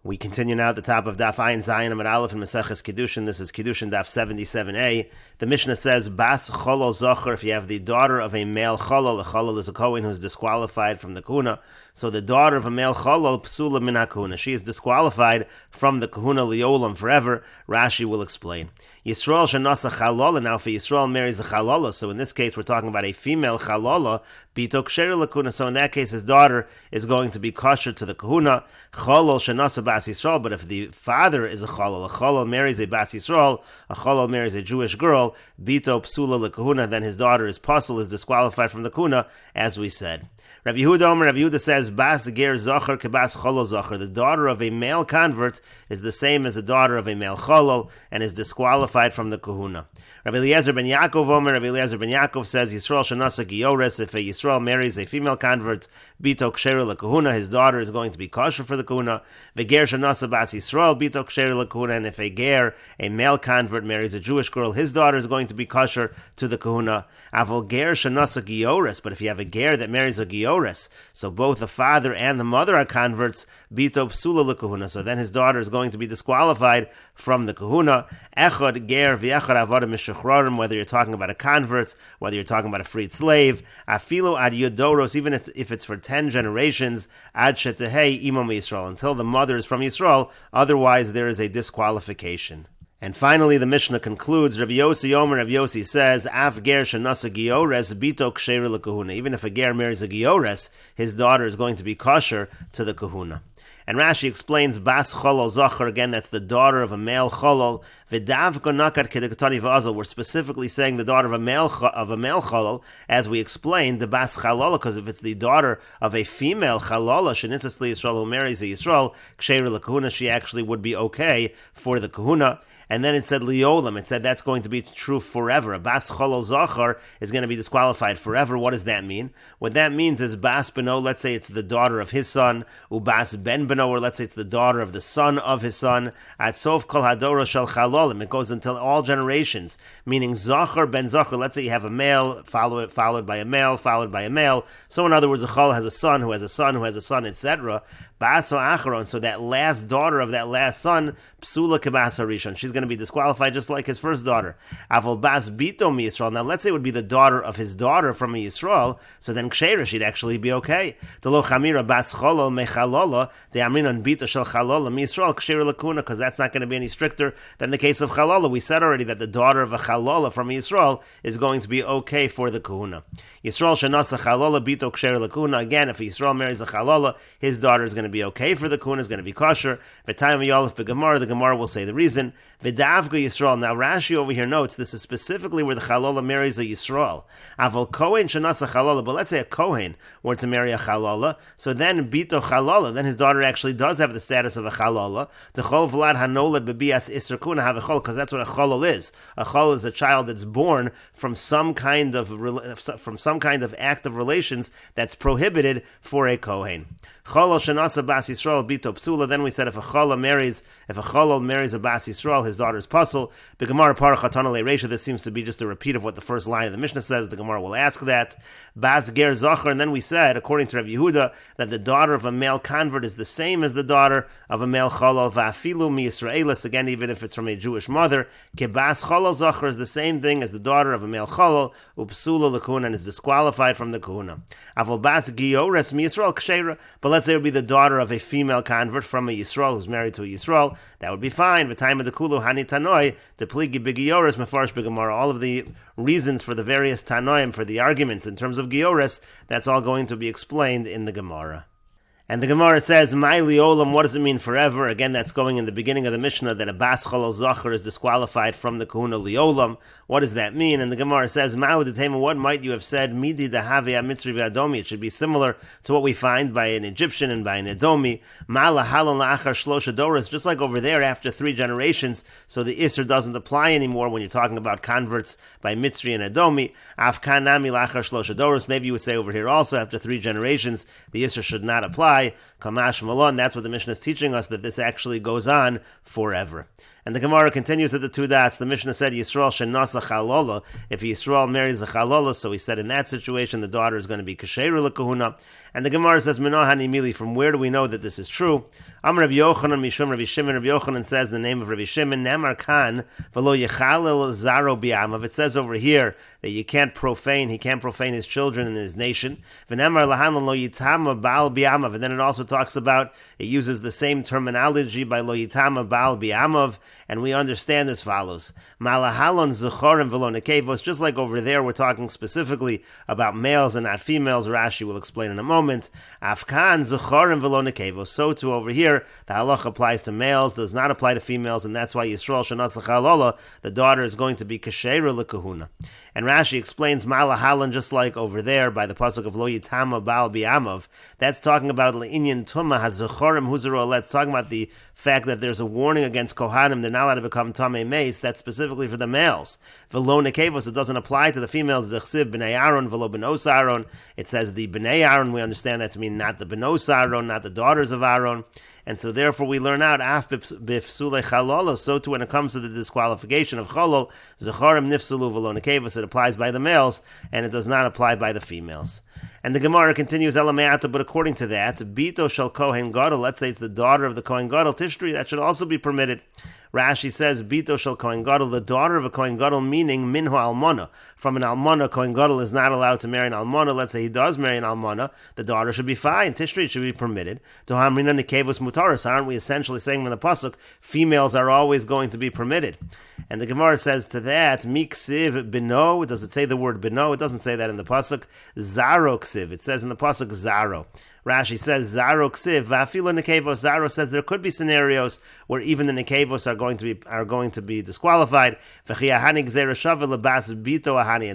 We continue now at the top of Daf Ayin Zayin Amud Aleph in Meseches Kiddushin. This is Kiddushin Daf 77a. The Mishnah says, Bas Cholol Zocher, if you have the daughter of a male Cholol, a Cholol is a Kohen who is disqualified from the Kahuna. So the daughter of a male Cholol, Psula Min HaKahuna, she is disqualified from the Kahuna Liolam forever. Rashi will explain. Yisrael Shanasa Chalola, now for Yisrael marries a Chalola, so in this case we're talking about a female Chalola, Bito Ksher Lakuna, so in that case his daughter is going to be kosher to the Kahuna. Cholol Shanasa Bas Yisrael, but if the father is a Cholol marries a Bas Yisrael, a Cholol marries a Jewish girl, Bito Psula Lakahuna, then his daughter is puzzle, is disqualified from the Kahuna, as we said. Rabbi Yehuda says, Bas Ger Zocher Kebas Cholol Zocher, the daughter of a male convert is the same as the daughter of a male Cholol, and is disqualified from the Kahuna. Rabbi Eliezer ben Yaakov says, Yisrael Shanasa Giores, if a Yisrael marries a female convert, Bito Ksher LaKahuna, his daughter is going to be kosher for the Kahuna. Veger Shanasa Bas Yisrael, Bito Ksher LaKahuna, and if a Ger, a male convert, marries a Jewish girl, his daughter is going to be kosher to the Kahuna. Avol Ger Shanasa Giores, but if you have a Ger that marries a Giores, so both the father and the mother are converts, Bito Psula LaKahuna, so then his daughter is going to be disqualified from the Kahuna. Echad Ger v'echad avodah mishachrorim, whether you're talking about a convert, whether you're talking about a freed slave, afilu ad yodoros, even if it's for 10 generations, ad shetehei imam Yisrael, until the mother is from Yisrael, otherwise there is a disqualification. And finally, the Mishnah concludes, Rabbi Yossi says, Af ger shenasa giores bito ksher lekahuna. Even if a ger marries a giores, his daughter is going to be kosher to the kahuna. And Rashi explains, Bas Cholol Zocher, again, that's the daughter of a male Cholol. V'davko nakat kedektani v'azal, we're specifically saying the daughter of a male Cholol, as we explained, the Bas Chalola, because if it's the daughter of a female Chalola, Shenitzas Li Yisrael, who marries a Yisrael, Ksher L'Kahuna, she actually would be okay for the Kahuna. And then it said Liolam, it said that's going to be true forever. A Bas Cholol Zocher is going to be disqualified forever. What does that mean? What that means is Bas Beno, let's say it's the daughter of his son, Ubas Ben Beno, or let's say it's the daughter of the son of his son, At Sof Kol Hadoro Shel Chalolim, it goes until all generations, meaning Zocher Ben Zocher, let's say you have a male, followed by a male, followed by a male. So in other words, a Chol has a son, who has a son, who has a son, etc. Baso Acharon, so that last daughter of that last son, Psula Kebas Harishon, she's going to be disqualified just like his first daughter. Avol Bas Bito Mi Yisrael, now let's say it would be the daughter of his daughter from a Yisrael, so then Ksheira, she'd actually be okay. Telo Chamira Bas Cholol Mechalola, the Aminon Bito Shel Chalola Mi Yisrael, Ksheira Lakuna, because that's not going to be any stricter than the case of Chalola. We said already that the daughter of a Chalola from a Yisrael is going to be okay for the Kahuna. Yisrael Shanasa Chalola Bito Ksheira Lakuna, again, if a Yisrael marries a Chalola, his daughter is going to be okay for the Kahuna, is going to be kosher. V'tayim Yolef B'Gemara, the Gemara will say the reason. V'davga Yisrael. Now Rashi over here notes this is specifically where the Chalola marries a Yisrael. Avol Kohen Shanasa Chalola, but let's say a Kohen were to marry a Chalola, so then Bito Chalola, then his daughter actually does have the status of a Chalola. The Chol Vlad Hanolad Bebias Isser Kuna have a Chol, because that's what a Cholol is. A Chol is a child that's born from some kind of act of relations that's prohibited for a Kohen. Cholol Shanasa Bas Yisrael Bito Psula. Then we said if a Cholol marries a Bas Yisrael, his daughter's puzzle. The Gemara Parachatana Le'Reisha, this seems to be just a repeat of what the first line of the Mishnah says. The Gemara will ask that. Bas Ger Zocher, and then we said, according to Rabbi Yehuda, that the daughter of a male convert is the same as the daughter of a male Cholol. Va'afilu mi Yisraelis, again, even if it's from a Jewish mother. Kebas Cholol Zocher is the same thing as the daughter of a male Cholol. Upsula L'Kahuna, and is disqualified from the Kahuna. Avol Bas Giores mi Yisrael Ksheira, but let's say it would be the daughter of a female convert from a Yisrael who's married to a Yisrael, that would be fine. The time of the Kulu Hani Tanoi, the Pligi B'Gioris Mefarsh B'Gemara, all of the reasons for the various Tanoim, for the arguments in terms of Gioris, that's all going to be explained in the Gemara. And the Gemara says, Mai Liolam, what does it mean forever? Again, that's going in the beginning of the Mishnah, that a Bas Cholol Zocher is disqualified from the Kahuna Liolam. What does that mean? And the Gemara says, Ma'u D'Tema, what might you have said? Midi Dahavi HaMitzri V'Adomi. It should be similar to what we find by an Egyptian and by an Edomi. Ma'ala Halon La'achar Shlosha Doros, just like over there after 3 generations, so the Isser doesn't apply anymore when you're talking about converts by Mitzri and Edomi. Afkan Nami La'achar Shlosha Doros, maybe you would say over here also after 3 generations, the Isser should not apply. Kamash Malon, that's what the Mishnah is teaching us, that this actually goes on forever. And the Gemara continues at the two dots. The Mishnah said, Yisrael shenasa chalola. If Yisrael marries a chalola, so he said in that situation, the daughter is going to be kasheru l'kahuna. And the Gemara says, Minohani mili, from where do we know that this is true? Am Rabbi Yochanan mishum Rabbi Shimon. Rabbi Yochanan says the name of Rabbi Shimon, Namar kan v'lo yechalel zaro bi'amav. It says over here that he can't profane his children and his nation. V'namar lahan lo yitama ba'al bi'amav. And then it also talks about, it uses the same terminology by lo yitama ba'al bi'amav. And we understand as follows. Malahalon zechorim v'lo nekevos. Just like over there, we're talking specifically about males and not females. Rashi will explain in a moment. Afkan zechorim v'lo nekevos. So too over here, the halach applies to males, does not apply to females, and that's why Yisrael shenas chalola, the daughter is going to be kasheru l'kahuna. And Rashi explains malahalon just like over there by the pasuk of lo yitama ba'al bi'amav. That's talking about le'inyan tumah hazechorim huzaro. That's talking about the fact that there's a warning against kohanim, they're not allowed to become tamei meis. That's specifically for the males. V'lo nekevos, it doesn't apply to the females. Zechsiv b'nei Aaron v'lo b'nos Aaron. It says the b'nei Aaron, we understand that to mean not the b'nos Aaron, not the daughters of Aaron. And so therefore we learn out af b'fsule chalolo. So too when it comes to the disqualification of chalol, zecharim nifsulu v'lo nekevos, it applies by the males and it does not apply by the females. And the Gemara continues, Elameata, but according to that, Bito shel Kohen Gadol, let's say it's the daughter of the Kohen Gadol, Tishtri, that should also be permitted. Rashi says, Bito shel Kohen Gadol, the daughter of a Kohen Gadol, meaning Minhu Almona. From an Almona, Kohen Gadol is not allowed to marry an Almona. Let's say he does marry an Almona, the daughter should be fine. Tishtri should be permitted. To Hamrina Nekevus Mutaris, aren't we essentially saying from the Pasuk, females are always going to be permitted? And the Gemara says to that, Miksiv Bino, does it say the word Bino? It doesn't say that in the Pasuk. Zaro Ksiv, it says in the Pasuk Zaro. Rashi says, Zaro Ksiv, Vafilo Nekevos. Zaro says there could be scenarios where even the Nekevos are going to be disqualified. And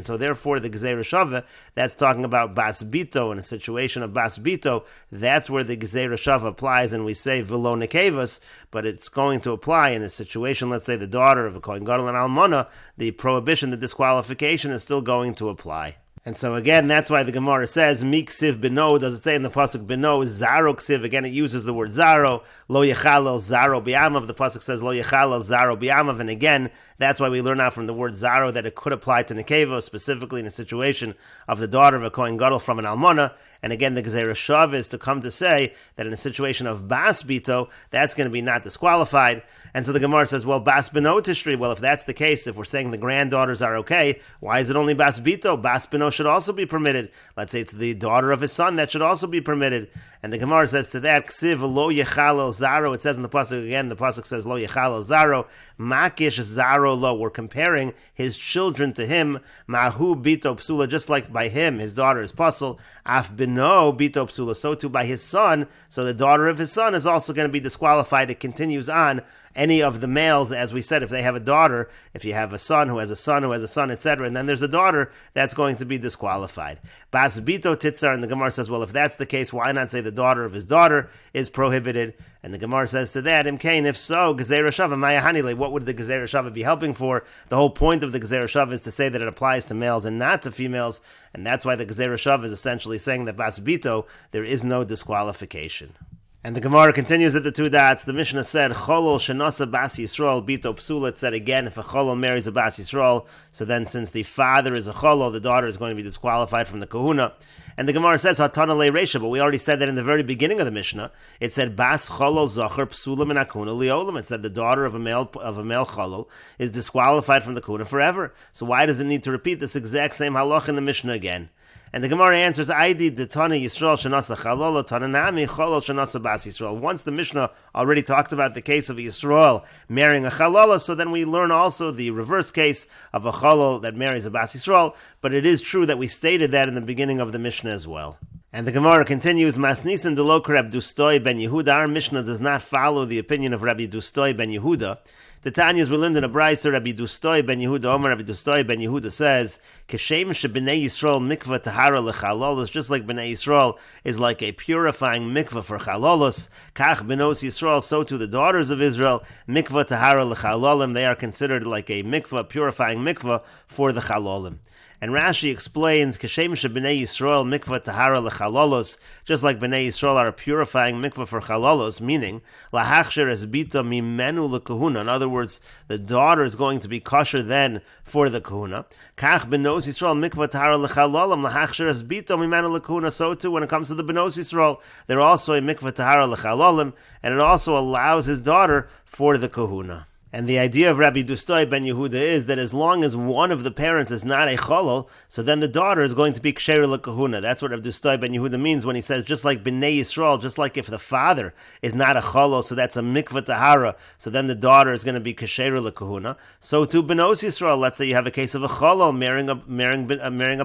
so therefore the Gzeira Shava, that's talking about Bas Bito, in a situation of Bas Bito, that's where the Gzeira Shava applies, and we say Vilo Nekevos, but it's going to apply in a situation, let's say the daughter of a Kohen Gadol and Almona, the prohibition, the disqualification is still going to apply. And so again, that's why the Gemara says, Miksiv bino, does it say in the Pasuk bino, Zaro ksiv, again it uses the word Zaro, Lo yechalel Zaro bi'amav, the Pasuk says Lo yechalel Zaro bi'amav, and again, that's why we learn out from the word Zaro that it could apply to Nekevo, specifically in a situation of the daughter of a Kohen Gadol from an Almona. And again, the Gzeira Shav is to come to say that in a situation of Bas Bito, that's going to be not disqualified. And so the Gemara says, well, Bas Bino Tishri, well, if that's the case, if we're saying the granddaughters are okay, why is it only Bas Bito? Bas Bino should also be permitted. Let's say it's the daughter of his son, that should also be permitted. And the Gemara says to that, Ksiv lo yechalel Zaro, it says in the Pasuk again, the Pasuk says lo yechalel Zaro, Makish Zaro lo, we're comparing his children to him, Mahu Bito Psula, just like by him, his daughter is Pasul, Af Bino Bito Psula, so too by his son, so the daughter of his son is also going to be disqualified. It continues on. Any of the males, as we said, if they have a daughter, if you have a son who has a son who has a son, etc., and then there's a daughter, that's going to be disqualified. Bas Bito Titzar, and the Gemara says, well, if that's the case, why not say the daughter of his daughter is prohibited? And the Gemara says to that, Imkain, if so, Gzeira Shava, Maya Hanile, what would the Gzeira Shava be helping for? The whole point of the Gzeira Shava is to say that it applies to males and not to females, and that's why the Gzeira Shava is essentially saying that Bas Bito, there is no disqualification. And the Gemara continues at the two dots. The Mishnah said, Cholol shenasa bas Yisrael bito psula. It said again, if a Cholol marries a bas Yisrael, so then since the father is a Cholol, the daughter is going to be disqualified from the kahuna. And the Gemara says, Hatana le Reisha, but we already said that in the very beginning of the Mishnah. It said, Bas Cholol Zachar Psula min Hakuna Liolam. It said the daughter of a male Cholol is disqualified from the kahuna forever. So why does it need to repeat this exact same halach in the Mishnah again? And the Gemara answers, Aidi detana Yisrael shenasa chalolo tananami cholol shenasa bas Yisrael. Once the Mishnah already talked about the case of Yisrael marrying a chalolo, so then we learn also the reverse case of a cholol that marries a bas Yisrael. But it is true that we stated that in the beginning of the Mishnah as well. And the Gemara continues, Masnisan de lo Reb Dustoi ben Yehuda. Our Mishnah does not follow the opinion of Rabbi Dustoi ben Yehuda. The Tanyas we learned in a brayso, Rabbi Dustoi ben Yehuda, Omer Rabbi Dustoi ben Yehuda says, Keshem shebnei Yisrael mikvah tahara lechalolus, just like bnei Yisrael is like a purifying mikvah for chalolus, kach benos Yisrael, so to the daughters of Israel, mikvah tahara lechalolim, they are considered like a mikvah, purifying mikvah for the chalolim. And Rashi explains, Kashem B'nei Yisrael mikvah tahara lechalolos, just like B'nei Yisrael are a purifying mikvah for chalolos, meaning lahachsher es bita mimenu lekahuna. In other words, the daughter is going to be kosher then for the kahuna. Kach B'nos Yisrael mikvah tahara lechalolam lahachsher es bita mimenu lekahuna. So too, when it comes to the B'nos Yisrael, they're also a mikvah tahara lechalolim, and it also allows his daughter for the kahuna. And the idea of Rabbi Dustoi ben Yehuda is that as long as one of the parents is not a cholol, so then the daughter is going to be ksher l'kahuna. That's what Rabbi Dustoi ben Yehuda means when he says, just like B'nai Yisrael, just like if the father is not a cholol, so that's a mikvah tahara, so then the daughter is going to be ksher l'kahuna. So too B'nos Yisrael, let's say you have a case of a cholol marrying a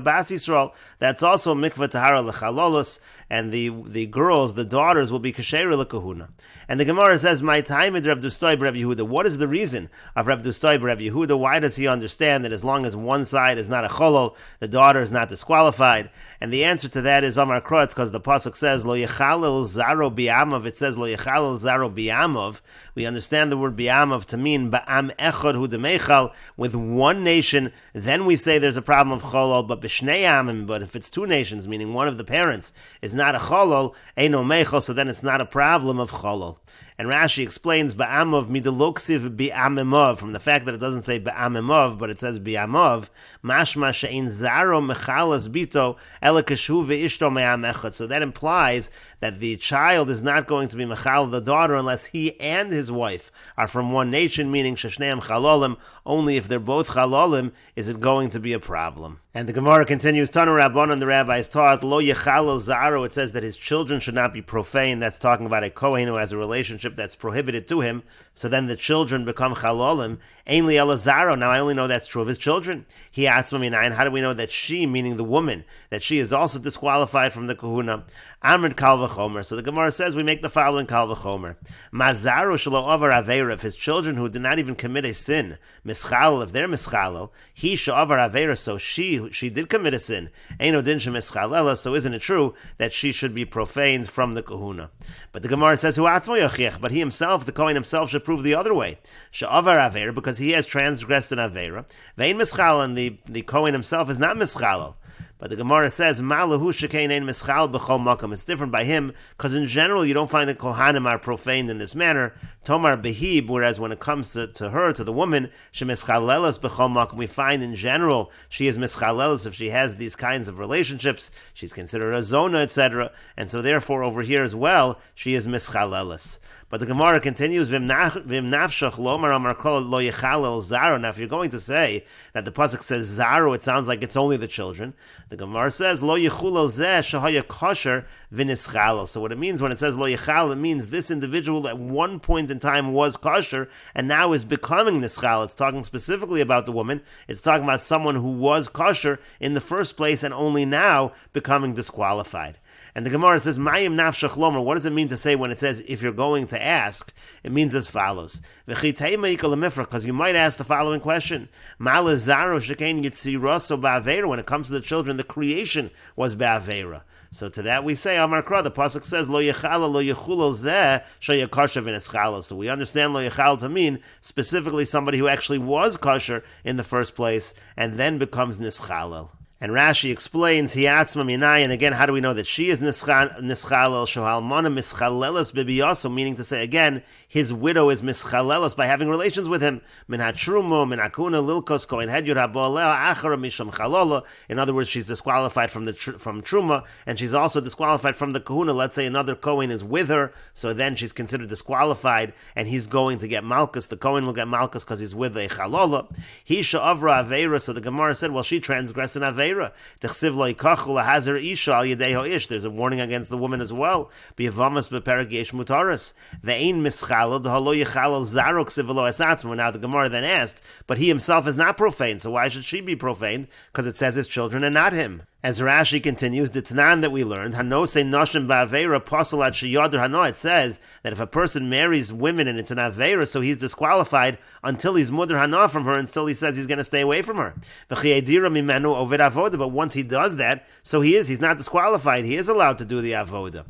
bas Yisrael, that's also a mikvah tahara l'chalolos, and the girls, the daughters, will be ksher l'kahuna. And the Gemara says, my time is Rabbi Dustoi ben Yehuda. What is the reason of Rabbi Dustoi ben Yehuda? Why does he understand that as long as one side is not a cholol, the daughter is not disqualified? And the answer to that is Amar Krotz, because the pasuk says lo yechalel zaro bi'amav. It says lo yechalel zaro bi'amav. We understand the word bi'amav to mean ba'am echad hu demechal, with one nation. Then we say there's a problem of cholol, but b'shnei amim. But if it's two nations, meaning one of the parents is not a cholol, eino mechal, so then it's not a problem of cholol. And Rashi explains ba'amov midaloksiv bi'amimov, from the fact that it doesn't say ba'amimov, but it says bi'amov, mashma she'in zaro mechalas bito elakashu ve'ishto me'am echad. So that implies that the child is not going to be mechal the daughter unless he and his wife are from one nation, meaning sheshneim chalolim. Only if they're both chalolim is it going to be a problem. And the Gemara continues, Tanu Rabbanan, the rabbis taught, lo yechalel zaro, it says that his children should not be profane. That's talking about a kohen who has a relationship that's prohibited to him. So then the children become chalolim. Ein li ela zaro. Now I only know that's true of his children. He atzma minayin. How do we know that she, meaning the woman, that she is also disqualified from the kahuna? Amrid kal v'chomer. So the Gemara says we make the following kal v'chomer. Mazaru shelo avar aveira. If his children who did not even commit a sin, mischalel, if they're mischalel, he she'avar aveira, so she did commit a sin. Eino din shemischalela, so isn't it true that she should be profaned from the kahuna? But the Gemara says, hu atzmo yochiach, but he himself, the kohen himself, should prove the other way. She'avar aveira, because he has transgressed an aveira. Vein mischal, and the kohen himself is not mischalel. But the Gemara says, Ma'lahu shekein ein mischal b'chol makom. It's different by him, because in general you don't find that Kohanim are profaned in this manner. Tomar behib, whereas when it comes to her, to the woman, she mischalelas b'chol makom. We find in general she is mischalelas if she has these kinds of relationships. She's considered a zona, etc. And so therefore over here as well, she is mischalelas. But the Gemara continues, Vim nafshach lomar amar kol lo yechalel zaro. Now if you're going to say that the pasuk says zaro, it sounds like it's only the children. The Gemara says, Lo yechulel zeh shahaya kosher v'nischalel. So what it means when it says Lo yechal, it means this individual at one point in time was kosher and now is becoming nischal. It's talking specifically about the woman. It's talking about someone who was kosher in the first place and only now becoming disqualified. And the Gemara says, Mayim nafshach lomer. What does it mean to say when it says, if you're going to ask? It means as follows. Because you might ask the following question. When it comes to the children, the creation was ba'avera. So to that we say, Amar Kra, the pasuk says, Lo yechala lo yechulel zeh sheyakasher v'neschala. So we understand lo yechal to mean specifically somebody who actually was kosher in the first place and then becomes nischalel. And Rashi explains, Hiatzma minai, and again, how do we know that she is nischalel? Shohalmana mischalelas bibiyaso, meaning to say again, his widow is mischalelas by having relations with him. Min hatrumo, min hakuna lilkos kohen hedyur haboleh achara misham chalola. In other words, she's disqualified from truma, and she's also disqualified from the kahuna. Let's say another kohen is with her, so then she's considered disqualified, and he's going to get malchus. The kohen will get malchus because he's with a chalola. He sha'avra aveira. So the Gemara said, well, she transgressed an aveira. There's a warning against the woman as well. Now the Gemara then asked, but he himself is not profane, so why should she be profaned? Because it says his children and not him. As Rashi continues, the Tanan that we learned, Hanose Noshim Ba'aveira Posel Ad Sheyadr Hano, it says that if a person marries women and it's an Aveira, so he's disqualified until he's Mudr Hana from her, until he says he's going to stay away from her. But once he does that, so he's not disqualified, he is allowed to do the Avoda.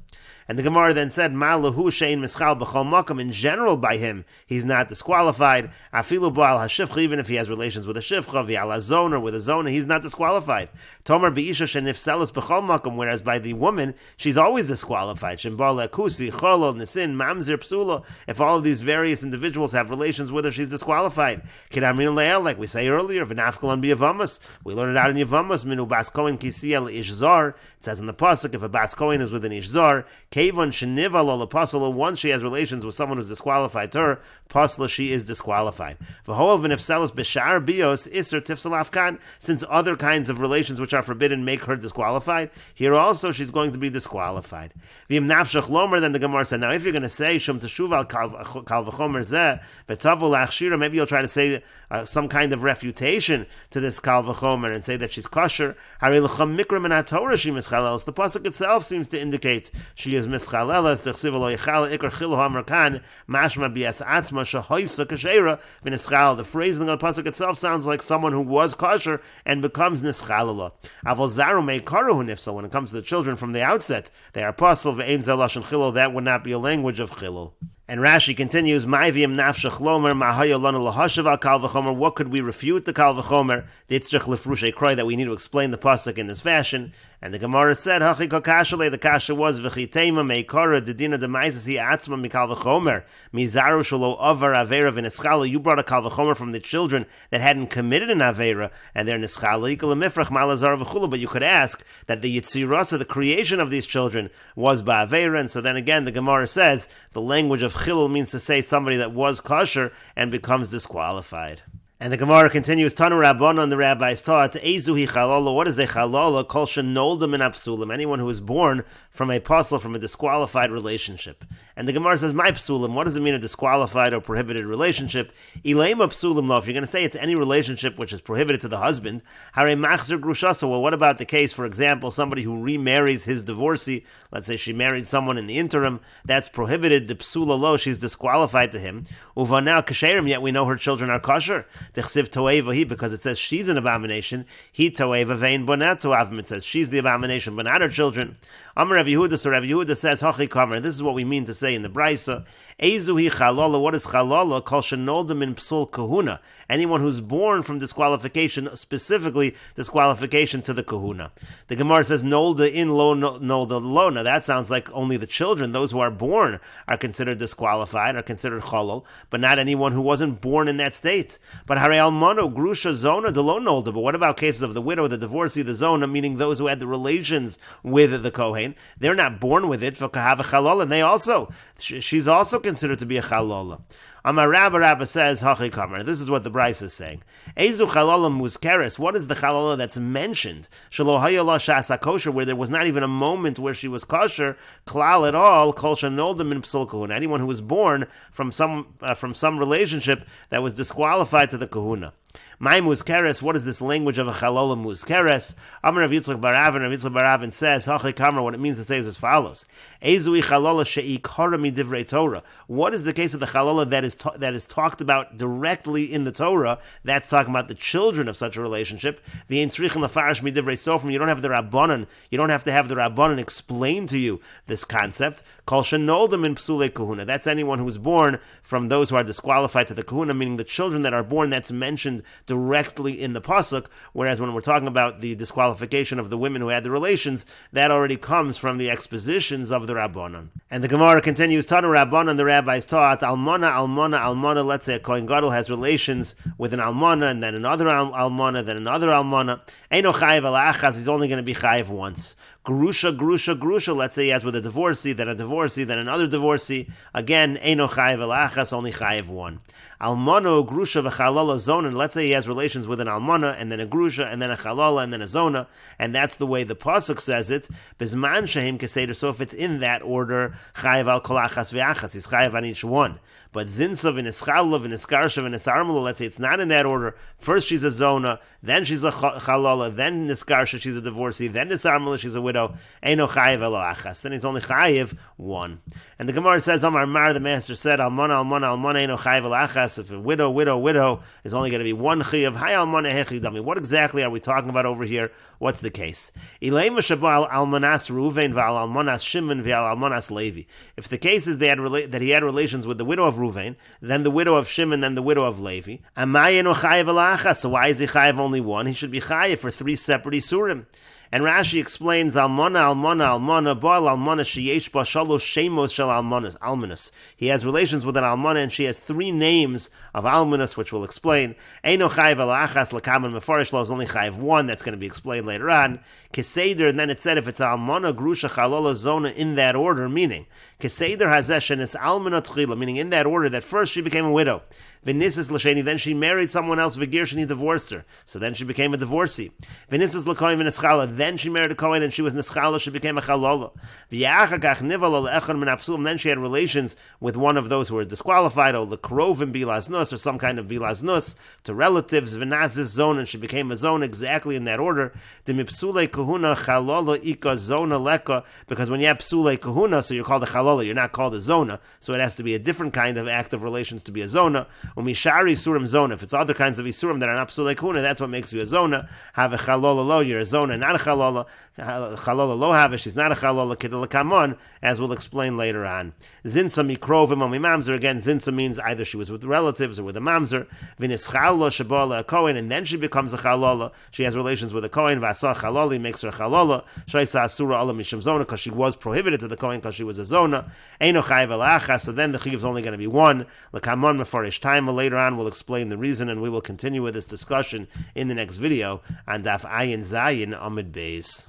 And the Gemara then said, Ma'lahu shein mischal b'chol makom. In general, by him, he's not disqualified. Afilu ba'al hashifcha, even if he has relations with a shifcha, v'al hazon, or with a zona, he's not disqualified. Tomer b'isha shenifselis b'chol makom, whereas by the woman, she's always disqualified. Shimbal akusi, cholol, nisin, mamzir, psula. If all of these various individuals have relations with her, she's disqualified. Kidamrin le'el, like we say earlier, v'nafkalon b'yavamas. We learn it out in Yavamas, minu bas kohen kisiyel ishzar. It says in the pasuk, if a bas kohen is with an ishzar, Kevon sheniva lo pasala, once she has relations with someone who's disqualified to her, pasla, she is disqualified. V'hol v'nifselos b'shar bios iser tifsal afkan. Since other kinds of relations which are forbidden make her disqualified, here also she's going to be disqualified. V'im nafshach lomer, then the Gemara said, now if you're going to say shum teshuv al kal v'chomer zeh v'tavu lachshira, maybe you'll try to say some kind of refutation to this kal v'chomer and say that she's kosher. Hari l'cham mikra min haTorah she mischalelos. The pasuk itself seems to indicate she is mischalelas. T'chsiv lo yichal ikar chilu hamerkan mashma bias atzma shehoisa kashera v'nischal. The phrasing of the pasuk itself sounds like someone who was kosher and becomes nischalala. Avol zaru meikaru nifsal. When it comes to the children from the outset, they are pasul ve'ein zel lashon chilul. That would not be a language of chilul. And Rashi continues, Ma'ivim nafshach lomer ma'haya lanu lahashav al kal v'chomer. What could we refute the kal v'chomer? The itzrich lefrushe kroy, that we need to explain the pasuk in this fashion. And the Gemara said, Hachi kakashale, the kasha was v'chitema meikara dedina demaizes hi atzma mikal v'chomer mizaru shalo avar avera v'neschala. You brought a kal v'chomer from the children that hadn't committed an avera, and they're neschala ikal mifrach malazar v'chulu. But you could ask that the yitzirasa, the creation of these children, was ba'avera. And so then again, the Gemara says the language of chilul means to say somebody that was kosher and becomes disqualified. And the Gemara continues, Tanu Rabbanon, the rabbis taught, Ezuhi chalala. What is a chalala? Kol shenolda min apsulim. Anyone who is born from a pasal, from a disqualified relationship. And the Gemara says, my psulim, what does it mean, a disqualified or prohibited relationship? Ilema psulim lo. If you're going to say it's any relationship which is prohibited to the husband, hare machzer grushasa. Well, what about the case, for example, somebody who remarries his divorcee? Let's say she married someone in the interim. That's prohibited. The psula lo, she's disqualified to him. Uvanao kasherim, yet we know her children are kosher. Because it says she's an abomination. He toeva vein bonat toavim. It says she's the abomination, but not her children. Amar Rav Yehuda, so Rav Yehuda says, Hachi kamer. This is what we mean to say in the Brisa. Ezuhi chalala. What is chalala? Kol shenolda min psul kahuna. Anyone who's born from disqualification, specifically disqualification to the kahuna. The Gemara says nolda in lo nolda lo. Now that sounds like only the children, those who are born, are considered disqualified, are considered chalal, but not anyone who wasn't born in that state. But hare almano grusha zona de lo nolda. But what about cases of the widow, the divorcee, the zona, meaning those who had the relations with the kohen? They're not born with it. For kahav chalal, and she's also considered to be a chalala. Amar Rabba says, Hachi Kamer. This is what the Bryce is saying. Ezu chalala muskeres. What is the chalala that's mentioned? Shelo hayala shasa kosher, where there was not even a moment where she was kosher, klal at all, kol shenolda min psul kahuna. Anyone who was born from some relationship that was disqualified to the kahuna. My muskeres, what is this language of a chalala muskeres? Amar Rav Yitzchak Baravin, Rav Yitzchak Baravin says, Hachi Kamer, what it means to say is as follows. Ezui chalala she'ikara mi divrei Torah. What is the case of the chalala that is talked about directly in the Torah? That's talking about the children of such a relationship. V'yein tzrichim lefarish mi divrei sofrim. You don't have the Rabbanan. You don't have to have the Rabbanan explain to you this concept. Kol shenolda min psulei kahuna. That's anyone who is born from those who are disqualified to the kahuna, meaning the children that are born. That's mentioned directly in the pasuk. Whereas when we're talking about the disqualification of the women who had the relations, that already comes from the expositions of the Rabbanan. And the Gemara continues, Tanu Rabbanan, the rabbis taught, Almana, Almana, Almana. Let's say a Kohen Gadol has relations with an Almana, and then another Almana, then another Almana. Eino chayiv ala achas, he's only going to be chayiv once. Grusha, grusha, grusha. Let's say he has with a divorcee, then another divorcee. Again, eino chayiv ala achas, only chayiv one. Almano, grusha, v'chalala, zona. Let's say he has relations with an almana, and then a grusha, and then a chalala, and then a zona. And that's the way the pasuk says it. Bizman shehim keseder. So if it's in that order, chayiv al kol achas v'achas, he's chayiv on each one. But zinsa v'neschala v'neskarsha v'nesarmula, let's say it's not in that order. First she's a zona, then she's a chalala, then niskarsha, she's a divorcee, then nisarmala, she's a widow, eino chayiv elo achas, then he's only chayiv one. And the Gemara says, Omar Mar, the master said, almona, eino chayiv elo achas, if a widow is only going to be one chayiv, hay almona hechi dami. What exactly are we talking about over here? What's the case? Ilay mashabal almanas Ruvain v'al almanas Shimon v'al almanas Levi. If the case is that he had relations with the widow of Ruvain, then the widow of Shimon, then the widow of Levi, amayenu chayiv elo achas, so why is he chayiv only one? He should be chayiv for 3 separate isurim. And Rashi explains, almona, ba'al almona sheyesh ba shalosh shemos shel almonas. He has relations with an almona, and she has 3 names of almonas, which we'll explain. Eino chayiv elo achas lekaman mefarish lo is only chayiv 1. That's going to be explained later on. Keseder, and then it said if it's almona, grusha, chalola, zona, in that order, meaning keseder hazesh and it's almona tchila, meaning in that order that first she became a widow. V'nisis l'sheni, then she married someone else, v'gir sheni divorced her, so then she became a divorcee. V'nisis l'kohen v'neschala, then she married a kohen and she was neschala, she became a chalola. V'yachar kach nivala le'echad min apsulim, then she had relations with one of those who were disqualified, or l'krovim bilaznus, or some kind of bilaznus, to relatives, v'nazis zone, and she became a zone exactly in that order. D'mipsule kahuna chalola ika zona leka, because when you have psule kahuna, so you're called a chalola, you're not called a zona, so it has to be a different kind of act of relations to be a zona. Umishari surim zona. If it's other kinds of isurim that are not psulei kuna, that's what makes you a zona. Have a chalola lo, you're a zona, not a chalola. Chalola lo have, she's not a chalola kidul kamon, as we'll explain later on. Zinsa mikrovim omi mamzer. Again, zinsa means either she was with relatives or with a mamzer. V'nischalo shabola a kohen, and then she becomes a chalola. She has relations with a kohen. V'asa chaloli makes her a chalola. Shaisa asura ala mishum zona, because she was prohibited to the kohen because she was a zona. Eino chayiv elo achas. So then the chiyuv is only going to be 1. L'kamon mefarish time. Later on, we'll explain the reason, and we will continue with this discussion in the next video on Daf Ayin Zayin Amid Beis.